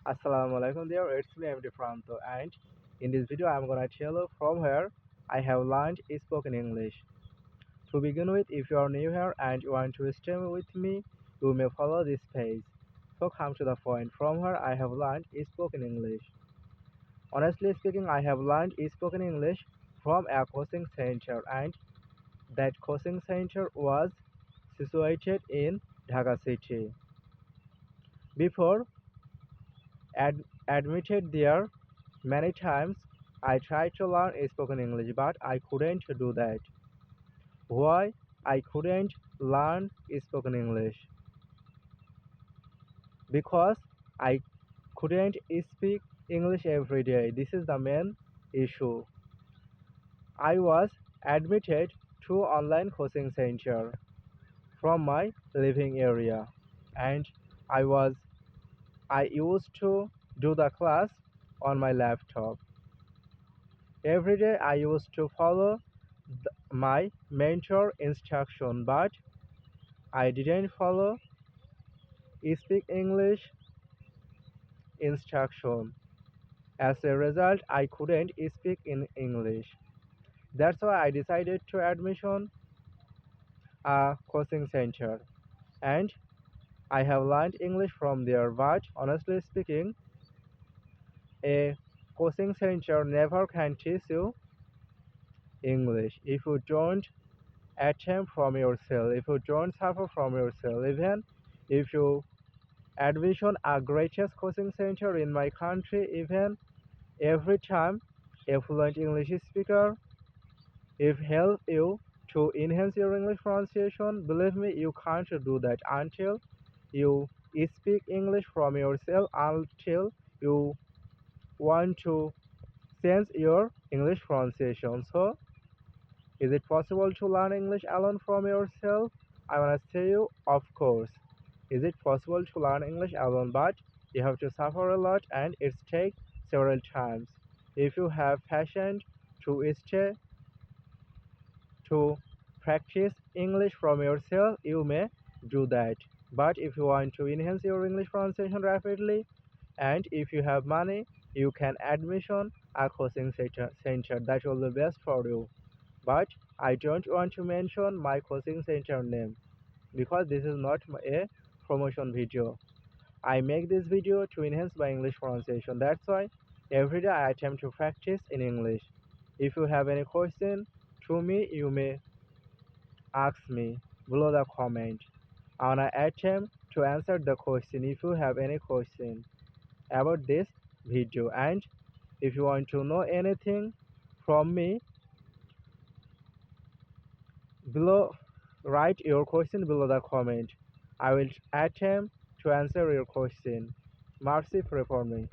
Assalamu alaikum there, it's me MD Franto, and in this video I'm gonna tell you from where I have learned spoken English. To begin with, if you are new here and you want to stay with me, you may follow this page. So come to the point, from where I have learned spoken English. Honestly speaking, I have learned spoken English from a coaching center, and that coaching center was situated in Dhaka city. Before admitted there, many times I tried to learn spoken English, but I couldn't do that. Why I couldn't learn spoken English? Because I couldn't speak English every day. This is the main issue. I was admitted to online coaching center from my living area, and I was I used to do the class on my laptop. Every day I used to follow my mentor instruction, but I didn't follow speak English instruction. As a result, I couldn't speak in English. That's why I decided to admission a coaching center, and I have learned English from there. But honestly speaking, a coaching center never can teach you English if you don't attempt from yourself, if you don't suffer from yourself. Even if you admission a greatest coaching center in my country, even every time a fluent English speaker if help you to enhance your English pronunciation, believe me, you can't do that until you speak English from yourself, until you want to change your English pronunciation. So is it possible to learn English alone from yourself? I want to say you, of course. Is it possible to learn English alone? But you have to suffer a lot and it takes several times. If you have passion to stay to practice English from yourself, you may do that. But if you want to enhance your English pronunciation rapidly, and if you have money, you can admission a coaching center. That will be best for you. But I don't want to mention my coaching center name because this is not a promotion video. I make this video to enhance my English pronunciation. That's why every day I attempt to practice in English. If you have any question to me, you may ask me below the comment. I wanna attempt to answer the question if you have any question about this video, and if you want to know anything from me below, write your question below the comment. I will attempt to answer your question. Mercy pray for me.